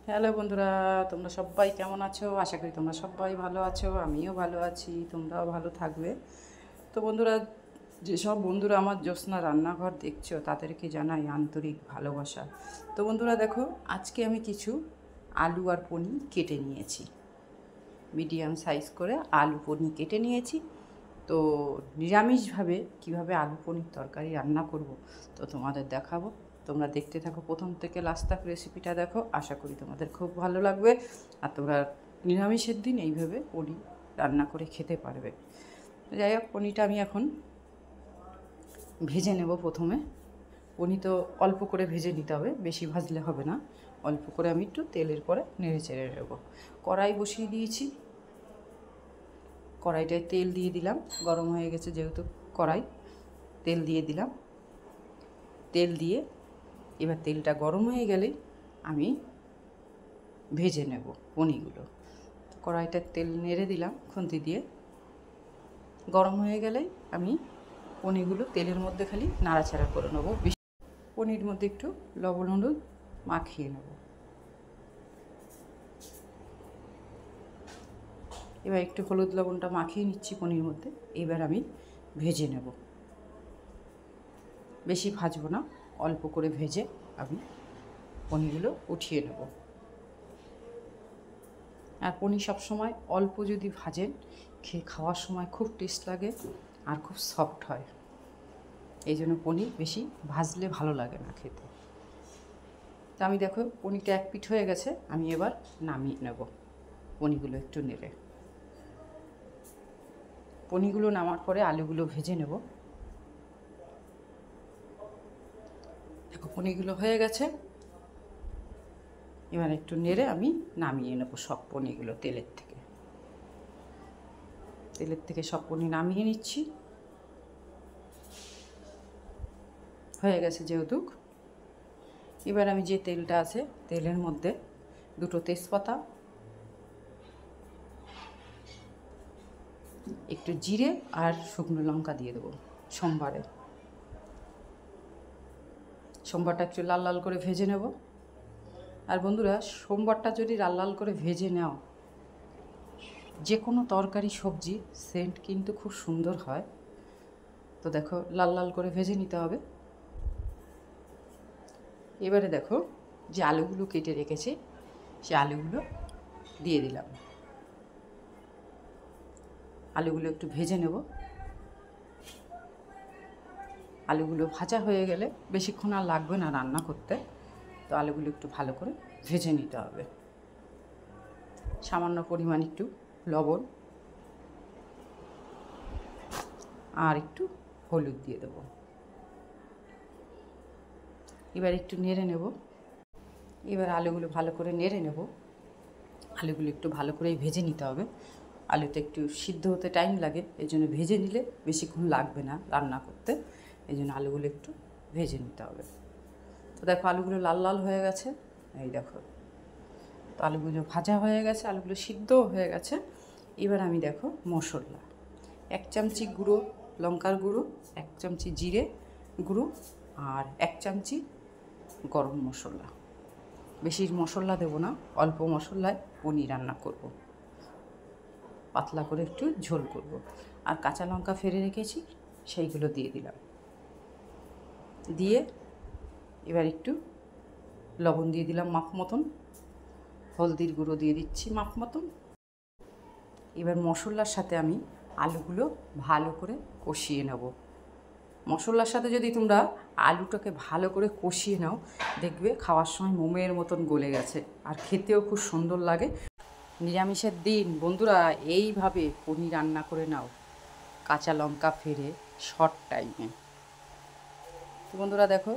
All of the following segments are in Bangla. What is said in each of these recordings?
হ্যালো বন্ধুরা, তোমরা সবাই কেমন আছো? আশা করি তোমরা সবাই ভালো আছো, আমিও ভালো আছি, তোমরাও ভালো থাকবে। তো বন্ধুরা, যেসব বন্ধুরা আমার জ্যোৎস্না রান্নাঘর দেখছো তাদেরকে জানাই আন্তরিক ভালোবাসা। তো বন্ধুরা দেখো, আজকে আমি কিছু আলু আর পনির কেটে নিয়েছি, মিডিয়াম সাইজ করে আলু পনির কেটে নিয়েছি। তো নিরামিষভাবে কিভাবে আলু পনির তরকারি রান্না করব তো তোমাদের দেখাবো। তোমরা দেখতে থাকো প্রথম থেকে লাস্ট তক, রেসিপিটা দেখো, আশা করি তোমাদের খুব ভালো লাগবে। আর তোমরা নিরামিষের দিন এইভাবে পনির রান্না করে খেতে পারবে। যাই হোক, পনিরটা আমি এখন ভেজে নেব। প্রথমে পনির তো অল্প করে ভেজে নিতে হবে, বেশি ভাজলে হবে না। অল্প করে আমি একটু তেলের পরে নেড়ে চেড়ে নেব। কড়াই বসিয়ে দিয়েছি, কড়াইটায় তেল দিয়ে দিলাম, গরম হয়ে গেছে যেহেতু কড়াই, তেল দিয়ে দিলাম। তেল দিয়ে এবার তেলটা গরম হয়ে গেলেই আমি ভেজে নেব পনিরগুলো। কড়াইটার তেল নেড়ে দিলাম খুন্তি দিয়ে, গরম হয়ে গেলেই আমি পনিরগুলো তেলের মধ্যে খালি নাড়াচাড়া করে নেবো। পনির মধ্যে একটু লবণ হলুদ মাখিয়ে নেব। এবার একটু হলুদ লবণটা মাখিয়ে নিচ্ছি পনির মধ্যে। এবার আমি ভেজে নেব, বেশি ভাজবো না, অল্প করে ভেজে আমি পনিরগুলো উঠিয়ে নেব। আর পনির সবসময় অল্প যদি ভাজেন, খাওয়ার সময় খুব টেস্ট লাগে আর খুব সফট হয়। এই জন্য পনির বেশি ভাজলে ভালো লাগে না খেতে। তা আমি দেখো পনিরটা এক পিঠ হয়ে গেছে, আমি এবার নামিয়ে নেব পনিরগুলো একটু নেড়ে। পনিরগুলো নামার পরে আলুগুলো ভেজে নেব। দেখো পনিরগুলো হয়ে গেছে, এবার একটু নেড়ে আমি নামিয়ে নেব সব পনিরগুলো তেলের থেকে সব পনির নামিয়ে নিচ্ছি। হয়ে গেছে যেহেতু, এবার আমি যে তেলটা আছে তেলের মধ্যে দুটো তেজপাতা, একটু জিরে আর শুকনো লঙ্কা দিয়ে দেবো। সোমবারটা একটু লাল লাল করে ভেজে নেব। আর বন্ধুরা, সোমবারটা যদি লাল লাল করে ভেজে নাও, যে কোনো তরকারি সবজি সেন্ট কিন্তু খুব সুন্দর হয়। তো দেখো লাল লাল করে ভেজে নিতে হবে। এবারে দেখো যে আলুগুলো কেটে রেখেছি সে আলুগুলো দিয়ে দিলাম। আলুগুলো একটু ভেজে নেব। আলুগুলো ভাজা হয়ে গেলে বেশিক্ষণ আর লাগবে না রান্না করতে। তো আলুগুলো একটু ভালো করে ভেজে নিতে হবে। সামান্য পরিমাণ একটু লবণ আর একটু হলুদ দিয়ে দেবো। এবার একটু নেড়ে নেব। এবার আলুগুলো ভালো করে নেড়ে নেব। আলুগুলো একটু ভালো করেই ভেজে নিতে হবে। আলুতে একটু সিদ্ধ হতে টাইম লাগে, এই জন্য ভেজে নিলে বেশিক্ষণ লাগবে না রান্না করতে। এই জন্য আলুগুলো একটু ভেজে নিতে হবে। তো দেখো আলুগুলো লাল লাল হয়ে গেছে, এই দেখো। তো আলুগুলো ভাজা হয়ে গেছে, আলুগুলো সিদ্ধও হয়ে গেছে। এবার আমি দেখো মশলা, 1 চামচি গুঁড়ো লঙ্কার গুঁড়ো, 1 চামচি জিরে গুঁড়ো আর 1 চামচি গরম মশলা। বেশি মশলা দেবো না, অল্প মশলায় পনির রান্না করব, পাতলা করে একটু ঝোল করব। আর কাঁচা লঙ্কা ফেলে রেখেছি সেইগুলো দিয়ে দিলাম। দিয়ে এবার একটু লবণ দিয়ে দিলাম মাপ মতন, হলদির গুঁড়ো দিয়ে দিচ্ছি মাপ মতন। এবার মশলার সাথে আমি আলুগুলো ভালো করে কষিয়ে নেব। মশলার সাথে যদি তোমরা আলুটাকে ভালো করে কষিয়ে নাও, দেখবে খাওয়ার সময় মোমের মতন গলে গেছে আর খেতেও খুব সুন্দর লাগে। নিরামিষের দিন বন্ধুরা এইভাবে পনির রান্না করে নাও, কাঁচা লঙ্কা ফেলে শর্ট টাইমে। তো বন্ধুরা দেখো,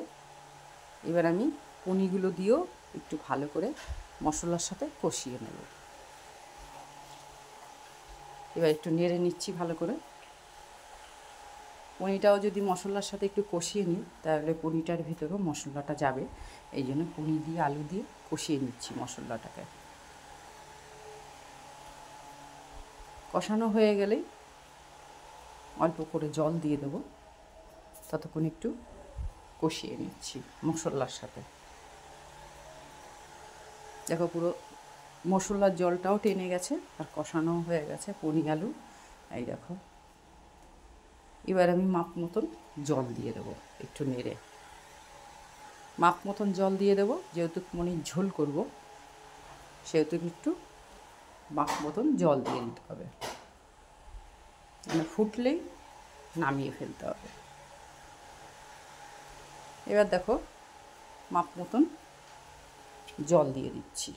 এবার আমি পনিরগুলো দিয়েও একটু ভালো করে মশলার সাথে কষিয়ে নেব। এবার একটু নেড়ে নিচ্ছি ভালো করে। পনিরটাও যদি মশলার সাথে একটু কষিয়ে নিই তাহলে পনিরটার ভিতরেও মশলাটা যাবে। এই জন্য পনির দিয়ে আলু দিয়ে কষিয়ে নিচ্ছি মশলাটাকে। কষানো হয়ে গেলেই অল্প করে জল দিয়ে দেবো, ততক্ষণ একটু কষিয়ে নিচ্ছি মশলার সাথে। দেখো পুরো মশলার জলটাও টেনে গেছে আর কষানো হয়ে গেছে পনির আলু। এই দেখো, এবার আমি মাপ মতন জল দিয়ে দেবো, একটু নেড়ে মাপ মতন জল দিয়ে দেবো। যেহেতু পনির ঝোল করব সেহেতু একটু মাপ মতন জল দিয়ে দিতে হবে, মানে ফুটলেই নামিয়ে ফেলতে হবে। এবার দেখো মাপ মতন জল দিয়ে দিচ্ছি,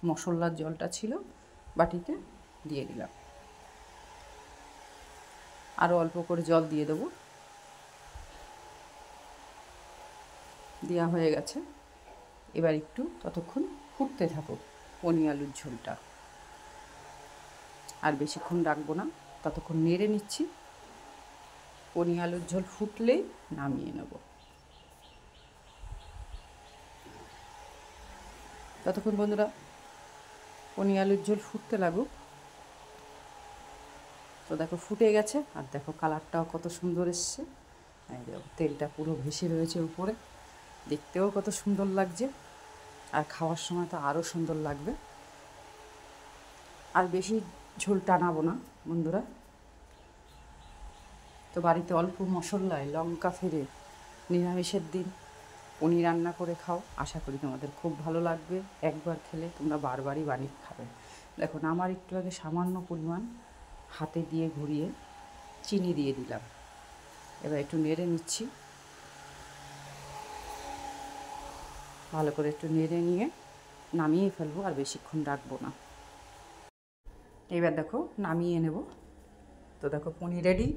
মশলার জলটা ছিল বাটিতে দিয়ে দিলাম, আরও অল্প করে জল দিয়ে দেবো। দেওয়া হয়ে গেছে, এবার একটু ততক্ষণ ফুটতে থাকো পনির আলুর ঝোলটা, আর বেশিক্ষণ রাখবো না, ততক্ষণ নেড়ে নিচ্ছি। পনির আলুর ঝোল ফুটলেই নামিয়ে নেব। ততক্ষণ বন্ধুরা পনির আলুর ঝোল ফুটতে লাগুক। তো দেখো ফুটে গেছে, আর দেখো কালারটাও কত সুন্দর এসছে। এই দেখো তেলটা পুরো ভেসে রয়েছে উপরে, দেখতেও কত সুন্দর লাগছে, আর খাওয়ার সময় তো আরও সুন্দর লাগবে। আর বেশি ঝোল টানাবো না বন্ধুরা। তো বাড়িতে অল্প মশলায় লঙ্কা ফেলে নিরামিষের দিন পনির রান্না করে খাও, আশা করি তোমাদের খুব ভালো লাগবে। একবার খেলে তোমরা বারবারই বানিয়ে খাবে। দেখুন আমার একটু আগে সামান্য পরিমাণ হাতে দিয়ে ঘুরিয়ে চিনি দিয়ে দিলাম, এবার একটু নেড়ে নিচ্ছি, ভালো করে একটু নেড়ে নিয়ে নামিয়ে ফেলবো, আর বেশিক্ষণ রাখবো না। এবার দেখো নামিয়ে নেব। তো দেখো পনির রেডি,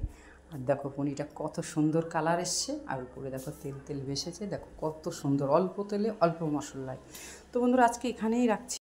আর দেখো পনিরটা কত সুন্দর কালার এসছে, আর উপরে দেখো তেল তেল ভেসেছে, দেখো কত সুন্দর, অল্প তেলে অল্প মশলায়। তো বন্ধুরা আজকে এখানেই রাখছি।